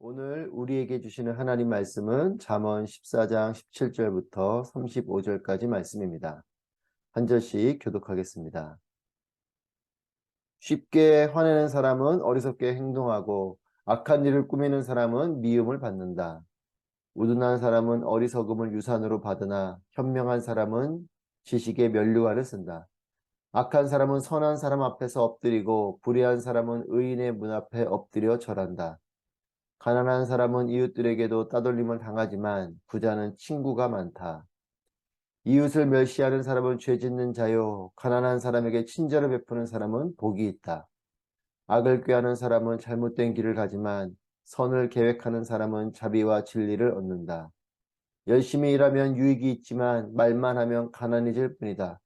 오늘 우리에게 주시는 하나님 말씀은 잠언 14장 17절부터 35절까지 말씀입니다. 한 절씩 교독하겠습니다. 쉽게 화내는 사람은 어리석게 행동하고 악한 일을 꾸미는 사람은 미움을 받는다. 우둔한 사람은 어리석음을 유산으로 받으나 현명한 사람은 지식의 면류관을 쓴다. 악한 사람은 선한 사람 앞에서 엎드리고 불의한 사람은 의인의 문 앞에 엎드려 절한다. 가난한 사람은 이웃들에게도 따돌림을 당하지만 부자는 친구가 많다. 이웃을 멸시하는 사람은 죄 짓는 자요, 가난한 사람에게 친절을 베푸는 사람은 복이 있다. 악을 꾀하는 사람은 잘못된 길을 가지만 선을 계획하는 사람은 자비와 진리를 얻는다. 열심히 일하면 유익이 있지만 말만 하면 가난해질 뿐이다.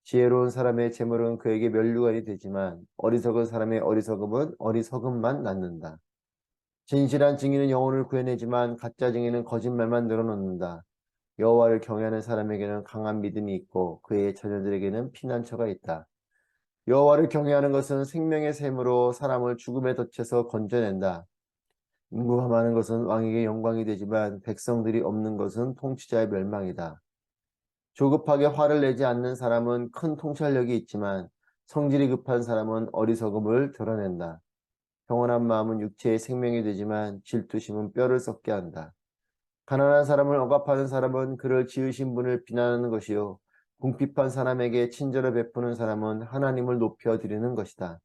지혜로운 사람의 재물은 그에게 면류관이 되지만 어리석은 사람의 어리석음은 어리석음만 낳는다. 진실한 증인은 영혼을 구해내지만 가짜 증인은 거짓말만 늘어놓는다. 여호와를 경외하는 사람에게는 강한 믿음이 있고 그의 자녀들에게는 피난처가 있다. 여호와를 경외하는 것은 생명의 샘으로 사람을 죽음의 덫에서 건져낸다. 인구가 많은 것은 왕에게 영광이 되지만 백성들이 없는 것은 통치자의 멸망이다. 조급하게 화를 내지 않는 사람은 큰 통찰력이 있지만 성질이 급한 사람은 어리석음을 드러낸다. 평온한 마음은 육체의 생명이 되지만 질투심은 뼈를 썩게 한다. 가난한 사람을 억압하는 사람은 그를 지으신 분을 비난하는 것이요, 궁핍한 사람에게 친절을 베푸는 사람은 하나님을 높여드리는 것이다.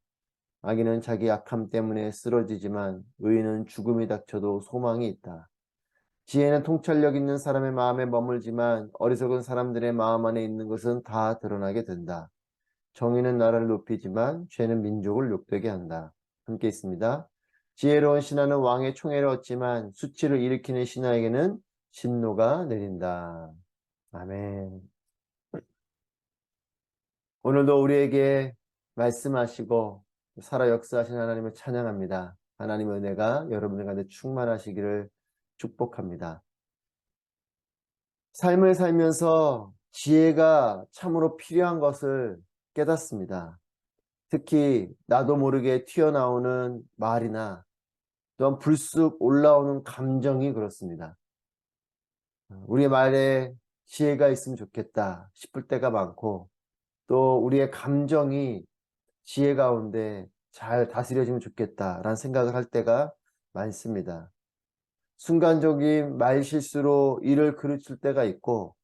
악인은 자기 악함 때문에 쓰러지지만 의인은 죽음이 닥쳐도 소망이 있다. 지혜는 통찰력 있는 사람의 마음에 머물지만 어리석은 사람들의 마음 안에 있는 것은 다 드러나게 된다. 정의는 나라를 높이지만 죄는 민족을 욕되게 한다. 함께 있습니다. 지혜로운 신하는 왕의 총애를 얻지만 수치를 일으키는 신하에게는 진노가 내린다. 아멘. 오늘도 우리에게 말씀하시고 살아 역사하신 하나님을 찬양합니다. 하나님의 은혜가 여러분들 가운데 충만하시기를 축복합니다. 삶을 살면서 지혜가 참으로 필요한 것을 깨닫습니다. 특히 나도 모르게 튀어나오는 말이나 또한 불쑥 올라오는 감정이 그렇습니다. 우리의 말에 지혜가 있으면 좋겠다 싶을 때가 많고, 또 우리의 감정이 지혜 가운데 잘 다스려지면 좋겠다라는 생각을 할 때가 많습니다. 순간적인 말실수로 일을 그르칠 때가 있고,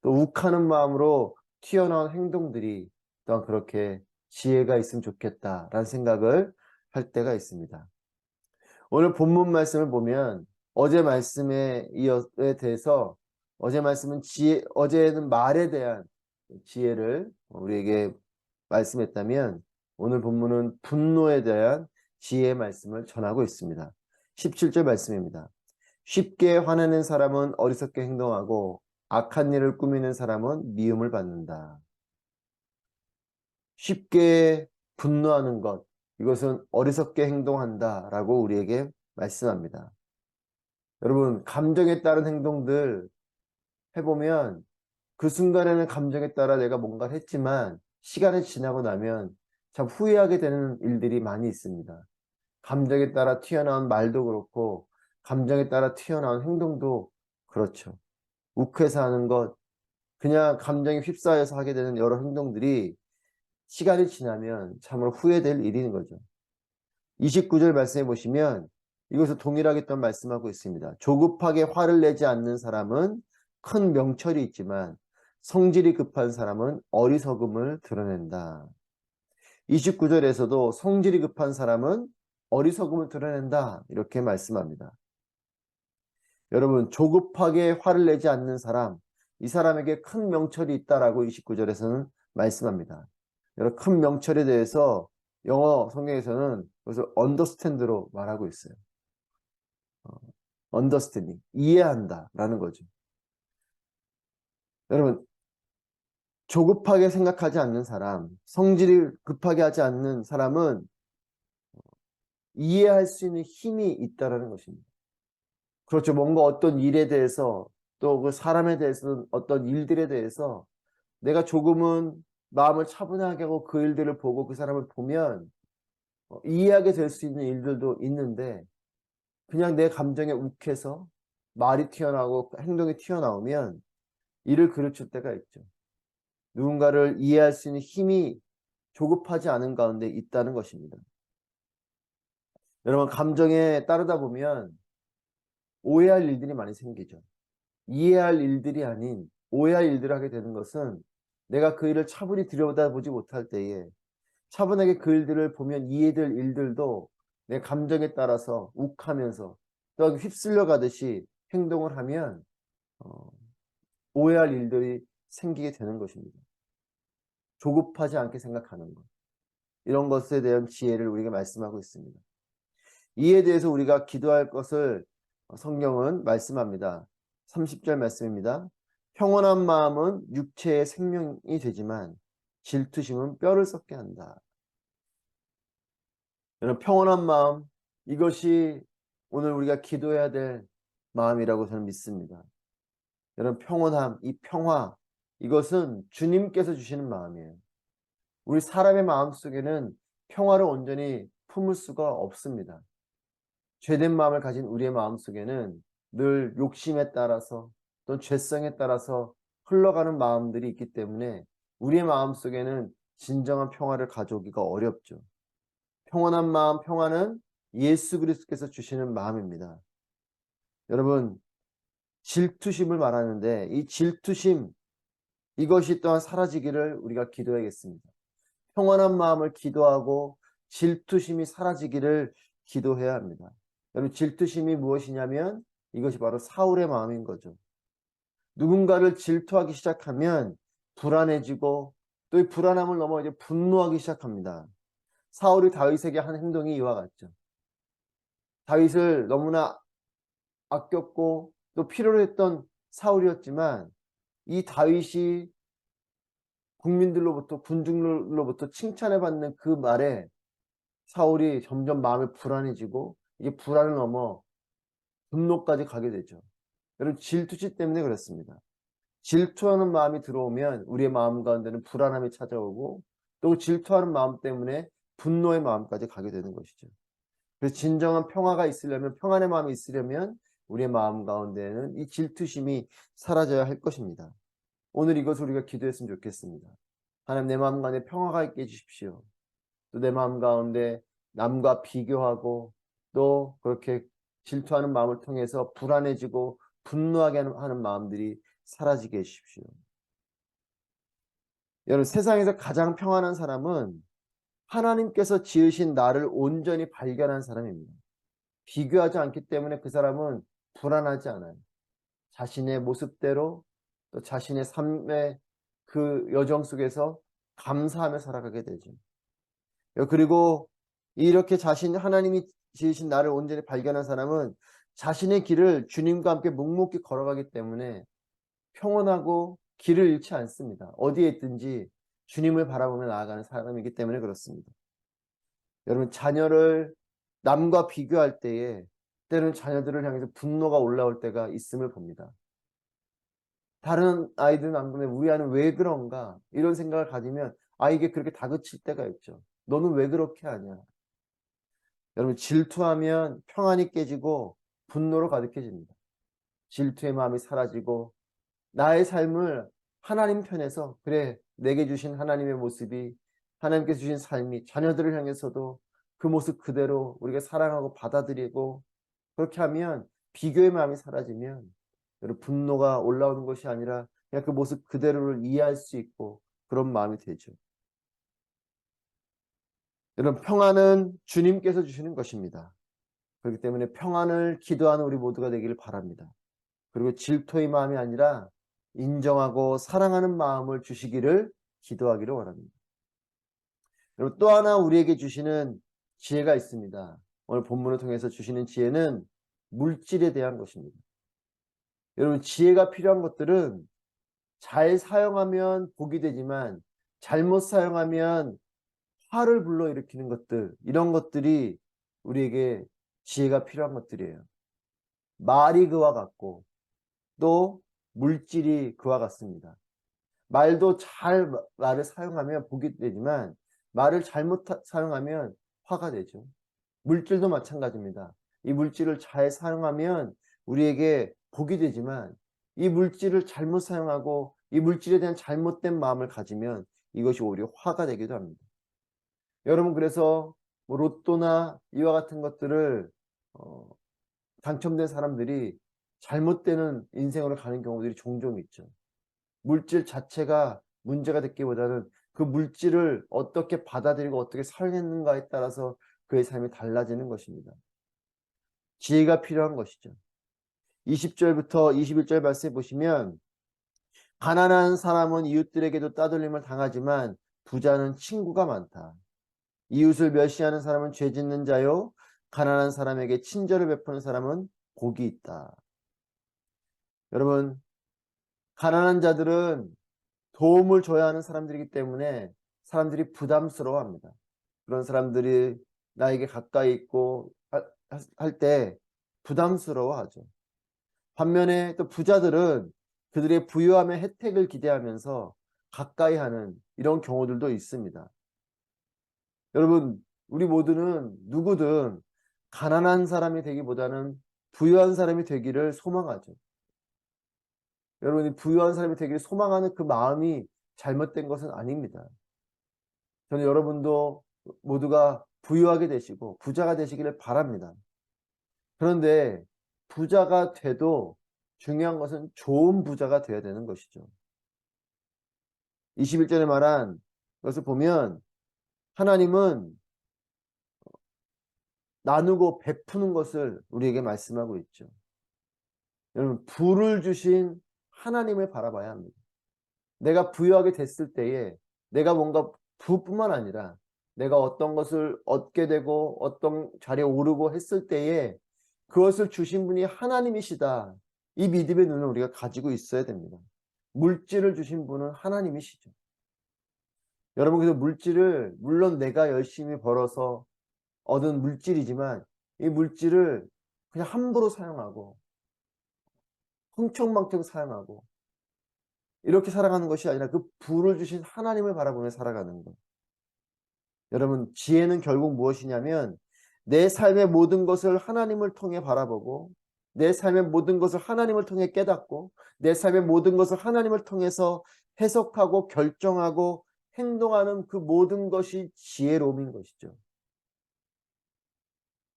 또 욱하는 마음으로 튀어나온 행동들이 또한 그렇게 지혜가 있으면 좋겠다라는 생각을 할 때가 있습니다. 오늘 본문 말씀을 보면 어제 말씀에 대해서, 어제 말씀은 어제는 말에 대한 지혜를 우리에게 말씀했다면 오늘 본문은 분노에 대한 지혜의 말씀을 전하고 있습니다. 17절 말씀입니다. 쉽게 화내는 사람은 어리석게 행동하고 악한 일을 꾸미는 사람은 미움을 받는다. 쉽게 분노하는 것, 이것은 어리석게 행동한다라고 우리에게 말씀합니다. 여러분, 감정에 따른 행동들 해보면 그 순간에는 감정에 따라 내가 뭔가를 했지만 시간이 지나고 나면 참 후회하게 되는 일들이 많이 있습니다. 감정에 따라 튀어나온 말도 그렇고 감정에 따라 튀어나온 행동도 그렇죠. 욱해서 하는 것, 그냥 감정에 휩싸여서 하게 되는 여러 행동들이 시간이 지나면 참으로 후회될 일인 거죠. 29절 말씀해 보시면 이것을 동일하게 또 말씀하고 있습니다. 조급하게 화를 내지 않는 사람은 큰 명철이 있지만 성질이 급한 사람은 어리석음을 드러낸다. 29절에서도 성질이 급한 사람은 어리석음을 드러낸다, 이렇게 말씀합니다. 여러분, 조급하게 화를 내지 않는 사람, 이 사람에게 큰 명철이 있다라고 29절에서는 말씀합니다. 여러분, 큰 명철에 대해서 영어 성경에서는 그것을 understand로 말하고 있어요. understanding, 이해한다 라는 거죠. 여러분, 조급하게 생각하지 않는 사람, 성질이 급하게 하지 않는 사람은 이해할 수 있는 힘이 있다라는 것입니다. 그렇죠. 뭔가 어떤 일에 대해서, 또 그 사람에 대해서는 어떤 일들에 대해서 내가 조금은 마음을 차분하게 하고 그 일들을 보고 그 사람을 보면 이해하게 될 수 있는 일들도 있는데, 그냥 내 감정에 욱해서 말이 튀어나오고 행동이 튀어나오면 이를 그르칠 때가 있죠. 누군가를 이해할 수 있는 힘이 조급하지 않은 가운데 있다는 것입니다. 여러분, 감정에 따르다 보면 오해할 일들이 많이 생기죠. 이해할 일들이 아닌 오해할 일들을 하게 되는 것은 내가 그 일을 차분히 들여다보지 못할 때에 차분하게 그 일들을 보면 이해될 일들도 내 감정에 따라서 욱하면서 또 휩쓸려 가듯이 행동을 하면 어, 오해할 일들이 생기게 되는 것입니다. 조급하지 않게 생각하는 것. 이런 것에 대한 지혜를 우리가 말씀하고 있습니다. 이에 대해서 우리가 기도할 것을 성경은 말씀합니다. 30절 말씀입니다. 평온한 마음은 육체의 생명이 되지만 질투심은 뼈를 썩게 한다. 여러분, 평온한 마음, 이것이 오늘 우리가 기도해야 될 마음이라고 저는 믿습니다. 여러분, 평온함, 이 평화, 이것은 주님께서 주시는 마음이에요. 우리 사람의 마음 속에는 평화를 온전히 품을 수가 없습니다. 죄된 마음을 가진 우리의 마음 속에는 늘 욕심에 따라서 또 죄성에 따라서 흘러가는 마음들이 있기 때문에 우리의 마음 속에는 진정한 평화를 가져오기가 어렵죠. 평온한 마음, 평화는 예수 그리스도께서 주시는 마음입니다. 여러분, 질투심을 말하는데 이 질투심, 이것이 또한 사라지기를 우리가 기도해야겠습니다. 평온한 마음을 기도하고 질투심이 사라지기를 기도해야 합니다. 여러분, 질투심이 무엇이냐면 이것이 바로 사울의 마음인 거죠. 누군가를 질투하기 시작하면 불안해지고 또 이 불안함을 넘어 이제 분노하기 시작합니다. 사울이 다윗에게 한 행동이 이와 같죠. 다윗을 너무나 아꼈고 또 필요로 했던 사울이었지만 이 다윗이 국민들로부터 군중들로부터 칭찬을 받는 그 말에 사울이 점점 마음이 불안해지고 이게 불안을 넘어 분노까지 가게 되죠. 여러분, 질투심 때문에 그렇습니다. 질투하는 마음이 들어오면 우리의 마음 가운데는 불안함이 찾아오고 또 질투하는 마음 때문에 분노의 마음까지 가게 되는 것이죠. 그래서 진정한 평화가 있으려면, 평안의 마음이 있으려면 우리의 마음 가운데는 이 질투심이 사라져야 할 것입니다. 오늘 이것을 우리가 기도했으면 좋겠습니다. 하나님, 내 마음 가운데 평화가 있게 해주십시오. 또 내 마음 가운데 남과 비교하고 또 그렇게 질투하는 마음을 통해서 불안해지고 분노하게 하는 마음들이 사라지게 해주십시오. 여러분, 세상에서 가장 평안한 사람은 하나님께서 지으신 나를 온전히 발견한 사람입니다. 비교하지 않기 때문에 그 사람은 불안하지 않아요. 자신의 모습대로 또 자신의 삶의 그 여정 속에서 감사하며 살아가게 되죠. 그리고 이렇게 하나님이 지으신 나를 온전히 발견한 사람은 자신의 길을 주님과 함께 묵묵히 걸어가기 때문에 평온하고 길을 잃지 않습니다. 어디에 있든지 주님을 바라보며 나아가는 사람이기 때문에 그렇습니다. 여러분, 자녀를 남과 비교할 때에 때로는 자녀들을 향해서 분노가 올라올 때가 있음을 봅니다. 다른 아이들은 안 그러는데 우리 아이는 왜 그런가 이런 생각을 가지면 아이에게 그렇게 다그칠 때가 있죠. 너는 왜 그렇게 하냐. 여러분, 질투하면 평안이 깨지고 분노로 가득해집니다. 질투의 마음이 사라지고 나의 삶을 하나님 편에서, 그래, 내게 주신 하나님의 모습이, 하나님께서 주신 삶이 자녀들을 향해서도 그 모습 그대로 우리가 사랑하고 받아들이고, 그렇게 하면 비교의 마음이 사라지면 여러분, 분노가 올라오는 것이 아니라 그냥 그 모습 그대로를 이해할 수 있고 그런 마음이 되죠. 여러분, 평안은 주님께서 주시는 것입니다. 그렇기 때문에 평안을 기도하는 우리 모두가 되기를 바랍니다. 그리고 질투의 마음이 아니라 인정하고 사랑하는 마음을 주시기를 기도하기를 원합니다. 그리고 또 하나 우리에게 주시는 지혜가 있습니다. 오늘 본문을 통해서 주시는 지혜는 물질에 대한 것입니다. 여러분, 지혜가 필요한 것들은 잘 사용하면 복이 되지만 잘못 사용하면 화를 불러일으키는 것들, 이런 것들이 우리에게 지혜가 필요한 것들이에요. 말이 그와 같고 또 물질이 그와 같습니다. 말도 잘 말을 사용하면 복이 되지만 말을 잘못 사용하면 화가 되죠. 물질도 마찬가지입니다. 이 물질을 잘 사용하면 우리에게 복이 되지만 이 물질을 잘못 사용하고 이 물질에 대한 잘못된 마음을 가지면 이것이 오히려 화가 되기도 합니다. 여러분 그래서 뭐 로또나 이와 같은 것들을 당첨된 사람들이 잘못되는 인생으로 가는 경우들이 종종 있죠. 물질 자체가 문제가 됐기보다는 그 물질을 어떻게 받아들이고 어떻게 사용했는가에 따라서 그의 삶이 달라지는 것입니다. 지혜가 필요한 것이죠. 20절부터 21절 말씀해 보시면 가난한 사람은 이웃들에게도 따돌림을 당하지만 부자는 친구가 많다. 이웃을 멸시하는 사람은 죄 짓는 자요 가난한 사람에게 친절을 베푸는 사람은 복이 있다. 여러분 가난한 자들은 도움을 줘야 하는 사람들이기 때문에 사람들이 부담스러워합니다. 그런 사람들이 나에게 가까이 있고 할 때 부담스러워하죠. 반면에 또 부자들은 그들의 부유함의 혜택을 기대하면서 가까이 하는 이런 경우들도 있습니다. 여러분 우리 모두는 누구든 가난한 사람이 되기보다는 부유한 사람이 되기를 소망하죠. 여러분이 부유한 사람이 되기를 소망하는 그 마음이 잘못된 것은 아닙니다. 저는 여러분도 모두가 부유하게 되시고 부자가 되시기를 바랍니다. 그런데 부자가 돼도 중요한 것은 좋은 부자가 되어야 되는 것이죠. 21절에 말한 것을 보면 하나님은 나누고 베푸는 것을 우리에게 말씀하고 있죠. 여러분 부를 주신 하나님을 바라봐야 합니다. 내가 부유하게 됐을 때에 내가 뭔가 부뿐만 아니라 내가 어떤 것을 얻게 되고 어떤 자리에 오르고 했을 때에 그것을 주신 분이 하나님이시다. 이 믿음의 눈을 우리가 가지고 있어야 됩니다. 물질을 주신 분은 하나님이시죠. 여러분 그래서 물질을 물론 내가 열심히 벌어서 얻은 물질이지만 이 물질을 그냥 함부로 사용하고 흥청망청 사용하고 이렇게 살아가는 것이 아니라 그 부를 주신 하나님을 바라보며 살아가는 것. 여러분 지혜는 결국 무엇이냐면 내 삶의 모든 것을 하나님을 통해 바라보고 내 삶의 모든 것을 하나님을 통해 깨닫고 내 삶의 모든 것을 하나님을 통해서 해석하고 결정하고 행동하는 그 모든 것이 지혜로움인 것이죠.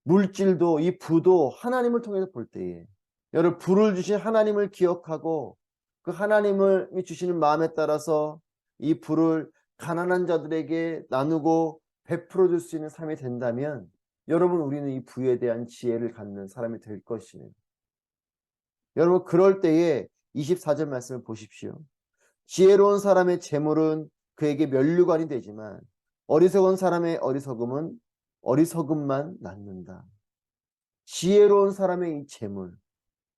물질도 이 부도 하나님을 통해서 볼 때에 여러분 부를 주신 하나님을 기억하고 그 하나님을 주시는 마음에 따라서 이 부를 가난한 자들에게 나누고 베풀어 줄 수 있는 삶이 된다면 여러분 우리는 이 부에 대한 지혜를 갖는 사람이 될 것이에요. 여러분 그럴 때에 24절 말씀을 보십시오. 지혜로운 사람의 재물은 그에게 면류관이 되지만 어리석은 사람의 어리석음만 낳는다. 지혜로운 사람의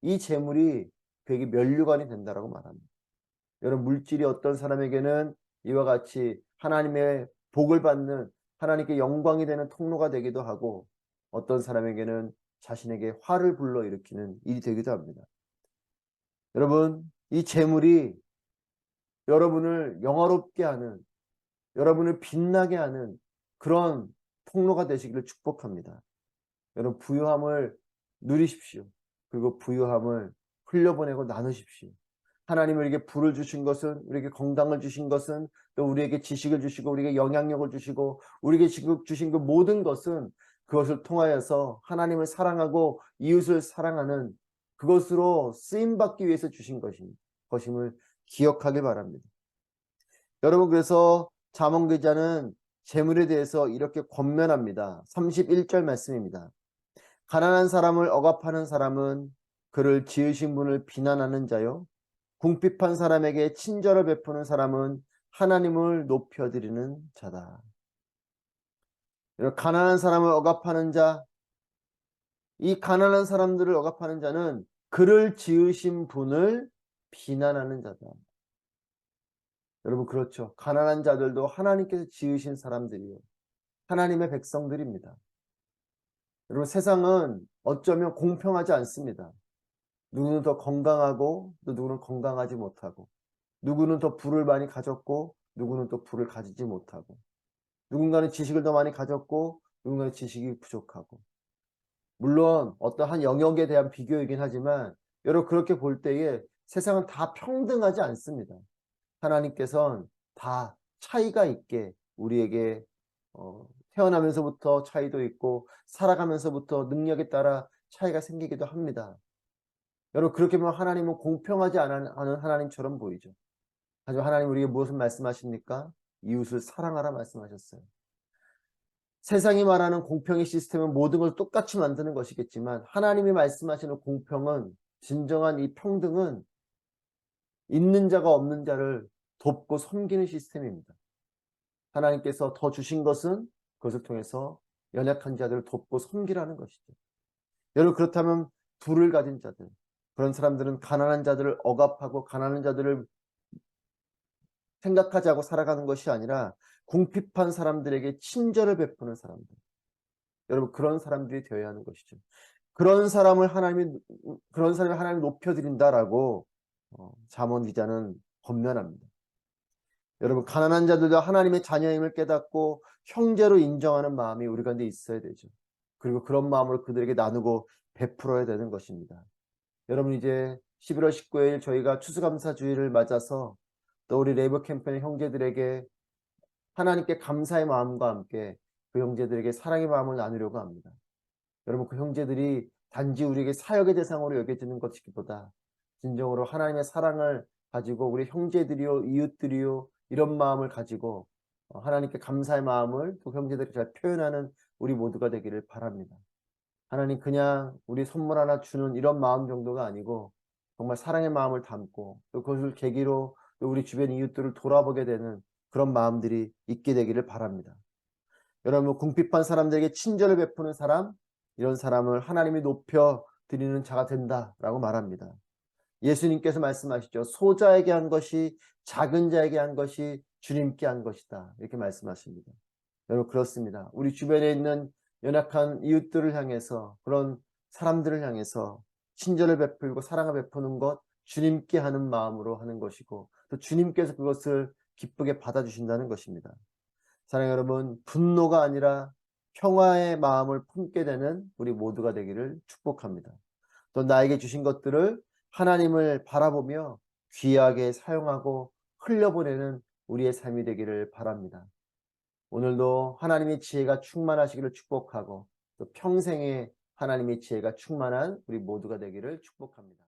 이 재물이 그에게 면류관이 된다라고 말합니다. 여러분 물질이 어떤 사람에게는 이와 같이 하나님의 복을 받는 하나님께 영광이 되는 통로가 되기도 하고 어떤 사람에게는 자신에게 화를 불러일으키는 일이 되기도 합니다. 여러분 이 재물이 여러분을 영화롭게 하는 여러분을 빛나게 하는 그런 통로가 되시기를 축복합니다. 여러분 부유함을 누리십시오. 그리고 부유함을 흘려보내고 나누십시오. 하나님 우리에게 부를 주신 것은 우리에게 건강을 주신 것은 또 우리에게 지식을 주시고 우리에게 영향력을 주시고 우리에게 주신 그 모든 것은 그것을 통하여서 하나님을 사랑하고 이웃을 사랑하는 그것으로 쓰임받기 위해서 주신 것임을 기억하길 바랍니다. 여러분 그래서 잠언기자는 재물에 대해서 이렇게 권면합니다. 31절 말씀입니다. 가난한 사람을 억압하는 사람은 그를 지으신 분을 비난하는 자요 궁핍한 사람에게 친절을 베푸는 사람은 하나님을 높여드리는 자다. 가난한 사람을 억압하는 자, 이 가난한 사람들을 억압하는 자는 그를 지으신 분을 비난하는 자다. 여러분 그렇죠. 가난한 자들도 하나님께서 지으신 사람들이요. 하나님의 백성들입니다. 여러분 세상은 어쩌면 공평하지 않습니다. 누구는 더 건강하고 또 누구는 건강하지 못하고 누구는 더 부를 많이 가졌고 누구는 또 부를 가지지 못하고 누군가는 지식을 더 많이 가졌고 누군가는 지식이 부족하고 물론 어떠한 영역에 대한 비교이긴 하지만 여러분 그렇게 볼 때에 세상은 다 평등하지 않습니다. 하나님께서는 다 차이가 있게 우리에게 태어나면서부터 차이도 있고 살아가면서부터 능력에 따라 차이가 생기기도 합니다. 여러분 그렇게 보면 하나님은 공평하지 않은 하나님처럼 보이죠. 하지만 하나님 우리에게 무엇을 말씀하십니까? 이웃을 사랑하라 말씀하셨어요. 세상이 말하는 공평의 시스템은 모든 걸 똑같이 만드는 것이겠지만 하나님이 말씀하시는 공평은 진정한 이 평등은 있는 자가 없는 자를 돕고 섬기는 시스템입니다. 하나님께서 더 주신 것은 그것을 통해서 연약한 자들을 돕고 섬기라는 것이죠. 여러분 그렇다면 부를 가진 자들 그런 사람들은 가난한 자들을 억압하고 가난한 자들을 생각하지 않고 살아가는 것이 아니라 궁핍한 사람들에게 친절을 베푸는 사람들. 여러분 그런 사람들이 되어야 하는 것이죠. 그런 사람을 하나님이 높여드린다라고 잠언 기자는 권면합니다. 여러분 가난한 자들도 하나님의 자녀임을 깨닫고 형제로 인정하는 마음이 우리 가운데 있어야 되죠. 그리고 그런 마음으로 그들에게 나누고 베풀어야 되는 것입니다. 여러분 이제 11월 19일 저희가 추수감사주의를 맞아서 또 우리 레이버 캠프의 형제들에게 하나님께 감사의 마음과 함께 그 형제들에게 사랑의 마음을 나누려고 합니다. 여러분 그 형제들이 단지 우리에게 사역의 대상으로 여겨지는 것이기보다 진정으로 하나님의 사랑을 가지고 우리 형제들이요 이웃들이요 이런 마음을 가지고 하나님께 감사의 마음을 또 형제들에게 잘 표현하는 우리 모두가 되기를 바랍니다. 하나님 그냥 우리 선물 하나 주는 이런 마음 정도가 아니고 정말 사랑의 마음을 담고 또 그것을 계기로 또 우리 주변 이웃들을 돌아보게 되는 그런 마음들이 있게 되기를 바랍니다. 여러분 궁핍한 사람들에게 친절을 베푸는 사람 이런 사람을 하나님이 높여 드리는 자가 된다라고 말합니다. 예수님께서 말씀하시죠. 소자에게 한 것이 작은 자에게 한 것이 주님께 한 것이다. 이렇게 말씀하십니다. 여러분 그렇습니다. 우리 주변에 있는 연약한 이웃들을 향해서 그런 사람들을 향해서 친절을 베풀고 사랑을 베푸는 것 주님께 하는 마음으로 하는 것이고 또 주님께서 그것을 기쁘게 받아주신다는 것입니다. 사랑하는 여러분 분노가 아니라 평화의 마음을 품게 되는 우리 모두가 되기를 축복합니다. 또 나에게 주신 것들을 하나님을 바라보며 귀하게 사용하고 흘려보내는 우리의 삶이 되기를 바랍니다. 오늘도 하나님의 지혜가 충만하시기를 축복하고 또 평생에 하나님의 지혜가 충만한 우리 모두가 되기를 축복합니다.